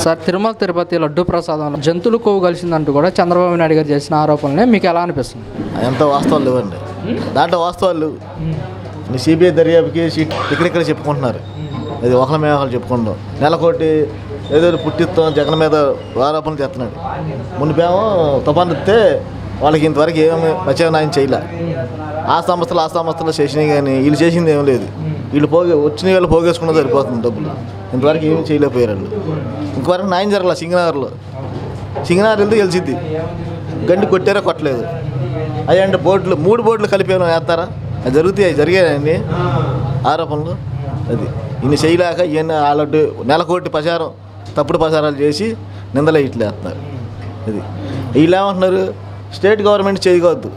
Sir, Tirumala Tirupati laddu ప్రసాదంలో జంతువులు కొవ్వు కలిసిందంటూ కూడా చంద్రబాబు నాయుడు గారు చేసిన ఆరోపణలే మీకు ఎలా అనిపిస్తుంది? ఎంత వాస్తవాలు లేవండి, దాంట్లో వాస్తవాలు లేవు. సిబిఐ దర్యాపుకి ఇక్కడిక్కడ చెప్పుకుంటున్నారు, అది ఒకళ్ళ మీద ఒకళ్ళు చెప్పుకుంటాం. నెలకోటి ఏదో పుట్టిస్తాం జగన్ మీద ఆరోపణలు చేస్తున్నాడు. మునిపేమో తుఫాను వస్తే వాళ్ళకి ఇంతవరకు ఏమి ప్రత్యామ్నాయం చేయలే. ఆ సంస్థలు చేసినాయి, కానీ వీళ్ళు చేసింది ఏం లేదు. వీళ్ళు వచ్చిన వాళ్ళు పోగేసుకున్న సరిపోతుంది డబ్బులు. ఇంతవరకు ఏమీ చేయలేకపోయారు వాళ్ళు. ఇంతవరకు న్యాయం జరగల. సింగనగర్ వెళ్తే గెలిచిద్ది, గండి కొట్టారో కొట్టలేదు. అవి అంటే బోట్లు 3 బోట్లు కలిపేమో వేస్తారా? అది జరిగాయండి ఆరోపణలు. అది ఇన్ని చేయలేక ఇవన్నీ వాళ్ళ నెలకోటి ప్రచారం, తప్పుడు ప్రచారాలు చేసి నిందలే ఇట్లా వేస్తారు. అది వీళ్ళు ఏమంటున్నారు, స్టేట్ గవర్నమెంట్ చేయవద్దు,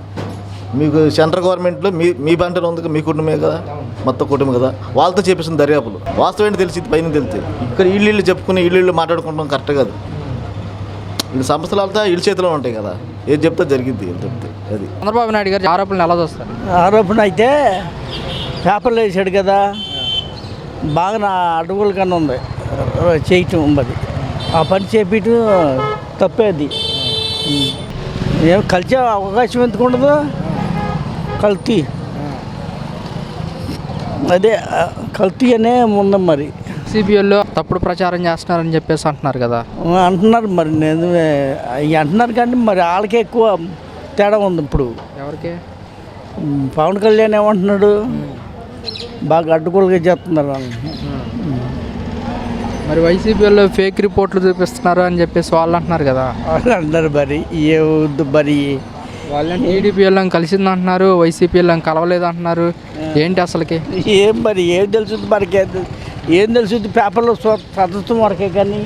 మీకు సెంట్రల్ గవర్నమెంట్లో మీ పంటలు ఉంది, మీ కుటుంబమే కదా, మొత్తం కుటుంబం కదా, వాళ్ళతో చేపిస్తున్న దర్యాపులు వాస్తవం ఏంటి తెలిసింది, పైన తెలిసింది. ఇక్కడ వీళ్ళు చెప్పుకుని వీళ్ళు మాట్లాడుకుంటాం కరెక్ట్ కాదు. వీళ్ళ సంస్థలంతా వీళ్ళ చేతిలో ఉంటాయి కదా, ఏది చెప్తే జరిగింది వీళ్ళు చెప్తే. అది చంద్రబాబు నాయుడు గారు ఆరోపణలు ఎలా చూస్తారు? ఆరోపణ అయితే పేపర్లో వేసాడు కదా, బాగా నా అడుగుల కన్నా ఉంది చేయటం. మరి ఆ పని చేపించడం తప్పేది. ఏం కలిసే అవకాశం ఎందుకు ఉండదు? కల్తీ, అదే కల్తీ అనే ఉందాం. మరి సిబిఐలో తప్పుడు ప్రచారం చేస్తున్నారని చెప్పేసి అంటున్నారు కదా. అంటున్నారు, మరి నేను అంటున్నారు కానీ మరి వాళ్ళకే ఎక్కువ తేడా ఉంది. ఇప్పుడు ఎవరికి? పవన్ కళ్యాణ్ ఏమంటున్నాడు, బాగా అడ్డుకోలుగా చేస్తున్నారు వాళ్ళు. మరి వైసీపీలో ఫేక్ రిపోర్ట్లు చూపిస్తున్నారు అని చెప్పేసి వాళ్ళు అంటున్నారు కదా. వాళ్ళు అంటున్నారు మరి ఏ వద్దు, మరి వాళ్ళని టీడీపీ వాళ్ళని కలిసింది అంటున్నారు, వైసీపీ వాళ్ళని కలవలేదు అంటున్నారు. ఏంటి అసలుకి? మరి ఏం తెలుసుద్ది మనకి? ఏం తెలుసుద్ది? పేపర్లో చదువుతాం వరకే. కానీ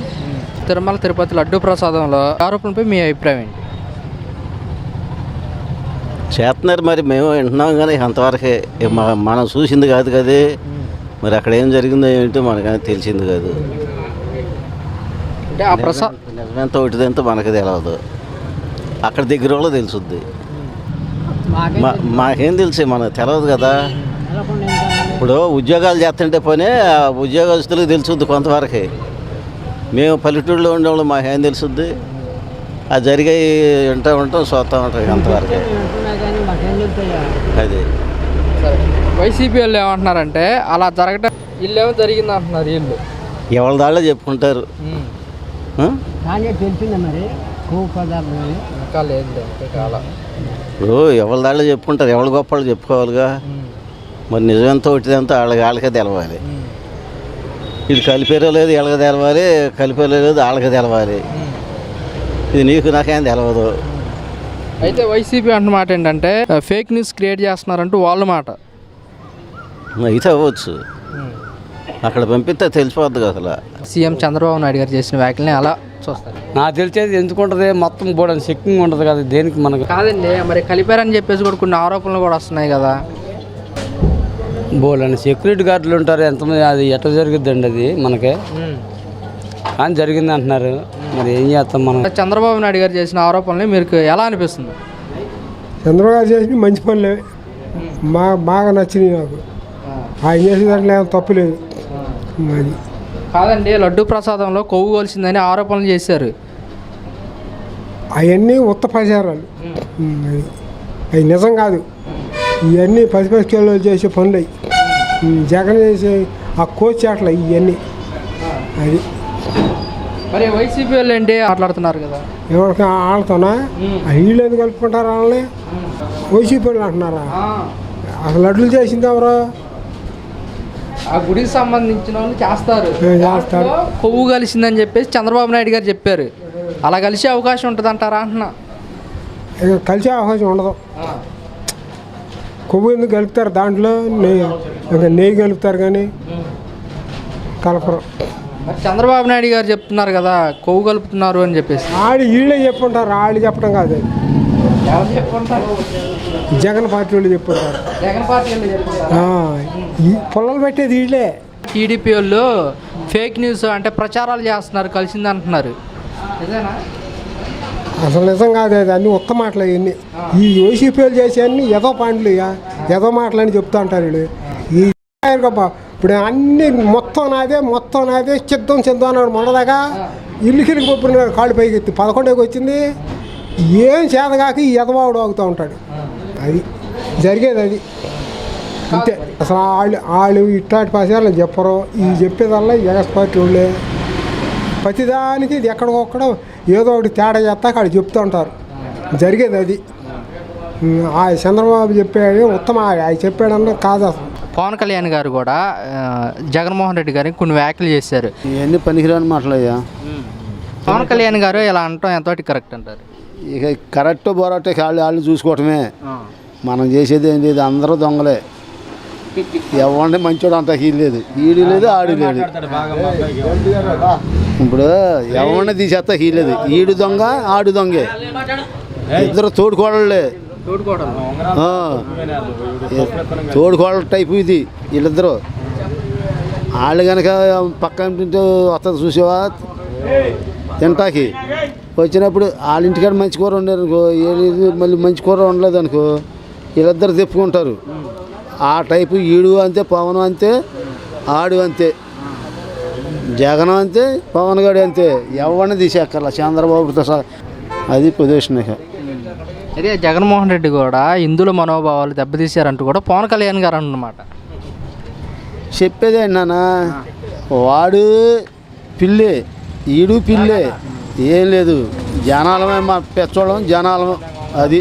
తిరుమల తిరుపతి లడ్డు ప్రసాదంలో ఆరోపణపై మీ అభిప్రాయం ఏంటి? చేస్తున్నారు, మరి మేము వింటున్నాం కానీ అంతవరకే. మనం చూసింది కాదు కదే, మరి అక్కడ ఏం జరిగిందో ఏంటో మనకని తెలిసింది కాదు. అంటే ఆ నిజమెంత ఒకటిదంతా మనకు తెలియదు, అక్కడ దగ్గర వాళ్ళు తెలుసుద్ది. మాకేం తెలిసి మనకు తెలియదు కదా. ఇప్పుడు ఉద్యోగాలు చేస్తుంటే పోనీ ఉద్యోగస్తులకు తెలుసుద్ది కొంతవరకే. మేము పల్లెటూరులో ఉండేవాళ్ళు మాకేం తెలుసుద్ది? అది జరిగాయి ఉంటాం చూస్తూ ఉంటాం అంతవరకే. అది వైసీపీ వాళ్ళు ఏమంటున్నారంటే అలా జరగటం వీళ్ళేమో జరిగింది అంటున్నారు. వీళ్ళు ఎవరి దాళ్ళో చెప్పుకుంటారు. ఇప్పుడు ఎవరి దాళ్ళో చెప్పుకుంటారు, ఎవరి గొప్ప వాళ్ళు చెప్పుకోవాలిగా. మరి నిజమెంతో ఒకటిదంతా వాళ్ళకే తెలవాలి. ఇది కలిపేరో లేదు వీళ్ళకి తెలవాలి, కలిపేరో లేదు వాళ్ళకి తెలవాలి. ఇది నీకు నాకేం తెలవదు. అయితే వైసీపీ అంటున్నమాట ఏంటంటే ఫేక్ న్యూస్ క్రియేట్ చేస్తున్నారంటూ వాళ్ళ మాట. అయితే అవ్వచ్చు, అక్కడ పంపిస్తే తెలిసిపోద్ది కదా. అసలు సీఎం చంద్రబాబు నాయుడు గారు చేసిన వ్యాఖ్యలని అలా చూస్తారు. నాకు తెలిసేది ఎందుకు ఉంటుంది, మొత్తం బోర్డు చెక్కింగ్ ఉంటుంది కదా, దేనికి మనకు కాదండి. మరి కలిపారని చెప్పేసి కూడా కొన్ని ఆరోపణలు కూడా వస్తున్నాయి కదా. బోర్డు అని సెక్యూరిటీ గార్డులు ఉంటారు ఎంతమంది, అది ఎట్లా జరుగుద్దండి అది మనకే. కానీ జరిగింది అంటున్నారు, మరి ఏం చేస్తాం మనం? చంద్రబాబు నాయుడు గారు చేసిన ఆరోపణలు మీకు ఎలా అనిపిస్తుంది? చంద్రబాబు గారు చేసిన మంచి పనులే బాగా నచ్చినాయి నాకు. ఆయన చేసిన దాంట్లో ఏమో తప్పులేదు. అది కాదండి, లడ్డు ప్రసాదంలో కొవ్వు కొలిసిందని ఆరోపణలు చేశారు. అవన్నీ ఉత్త ప్రచారాలు, అవి నిజం కాదు. ఇవన్నీ పసిపసికేళ్ళు చేసే పనులు అవి. జగన్ చేసే ఆ కోచ్ ఆటలు ఇవన్నీ. అది మరి వైసీపీ వాళ్ళు ఏంటి మాట్లాడుతున్నారు కదా, ఎవరికి ఆడుతున్నా వీళ్ళు ఎందుకు కలుపుకుంటారు? వాళ్ళని వైసీపీ వాళ్ళు అంటున్నారా? అసలు లడ్లు చేసింది ఎవరు? ఆ గుడికి సంబంధించిన వాళ్ళు చేస్తారు. కొవ్వు కలిసిందని చెప్పేసి చంద్రబాబు నాయుడు గారు చెప్పారు. అలా కలిసే అవకాశం ఉంటుంది అంటారా అంటున్నా? కలిసే అవకాశం ఉండదు. కొవ్వు ఎందుకు కలుపుతారు? దాంట్లో నెయ్యి కలుపుతారు కానీ కలపరు. చంద్రబాబు నాయుడు గారు చెప్తున్నారు కదా కొవ్వు కలుపుతున్నారు అని చెప్పేసి. వీళ్ళే చెప్పుంటారు, వాళ్ళు చెప్పడం కాదు. జగన్ పార్టీ వాళ్ళు చెప్పుంటారు. ఈ పొలాలు పెట్టేది వీళ్ళే. టీడీపీ వాళ్ళు ఫేక్ న్యూస్ అంటే ప్రచారాలు చేస్తున్నారు, కలిసింది అంటున్నారు. అసలు నిజం కాదు, అది అన్నీ ఉత్త మాటలు. అవన్నీ ఈ వైసీపీ వాళ్ళు చేసే అన్ని ఏదో పాయింట్లు ఏదో మాటలు అని చెప్తూ ఉంటారు వీళ్ళు. ఈ ఇప్పుడు ఇప్పుడు అన్ని మొత్తం నాదే సిద్ధం అన్నాడు మొన్నదాకా ఇల్లుకి పొప్పున్నాడు కాళ్ళు పైకి ఎత్తి 11కి వచ్చింది ఏం చేతగాక ఈ ఎదవాడు ఆగుతూ ఉంటాడు. అది జరిగేది అది అంతే. అసలు వాళ్ళు ఇట్లాంటి పాసాలు చెప్పరు. ఈ చెప్పేదల్లా ఎగస్ పార్టీ వాళ్ళే ప్రతిదానికి ఇది ఎక్కడికొక్కడ ఏదో ఒకటి తేడా చేస్తా వాళ్ళు చెప్తూ ఉంటారు. జరిగేది అది. ఆ చంద్రబాబు చెప్పాడు ఉత్తమ ఆయన చెప్పాడన్నా కాదు. అసలు పవన్ కళ్యాణ్ గారు కూడా జగన్మోహన్ రెడ్డి గారికి కొన్ని వ్యాఖ్యలు చేశారు. ఇవన్నీ పనికిరాని మాటలయ్యా. పవన్ కళ్యాణ్ గారు ఇలా అనటం ఎంతవరకు కరెక్ట్ అంటారు? ఇక కరెక్ట్ బోరాటే వాళ్ళు చూసుకోవటమే. మనం చేసేది ఏంటి? ఇది అందరూ దొంగలే. ఎవరిని మంచోడు అంత లేదు, ఈడు లేదు ఆడు లేదు. ఇప్పుడు ఎవరిని తీసేస్తా లేదు, ఈడు దొంగ ఆడు దొంగే, ఇద్దరు తోడుకోడలే. తోడుకోడల టైపు ఇది వీళ్ళిద్దరు. వాళ్ళు కనుక పక్కన తింటూ వస్తుంది చూసేవా తింటాకి వచ్చినప్పుడు వాళ్ళ ఇంటికాడ మంచి కూర ఉండేది అనుకో, మళ్ళీ మంచి కూర ఉండలేదు అనుకో వీళ్ళిద్దరు తెప్పుకుంటారు. ఆ టైపు ఈడు అంతే, పవన్ అంతే, ఆడు అంతే, జగన్ అంతే, పవన్ గారు అంతే. ఎవరిని తీసేక్కర్లా చంద్రబాబుతో సహా. అది పొజిషన్. అదే జగన్మోహన్ రెడ్డి కూడా హిందువుల మనోభావాలు దెబ్బతీశారంటూ కూడా పవన్ కళ్యాణ్ గారు అన్నమాట. చెప్పేదే నాన్న, వాడు పిల్లే, ఈడు పిల్లే, ఏం లేదు. జనాలమే మా పెచ్చోళం జనాలం అది.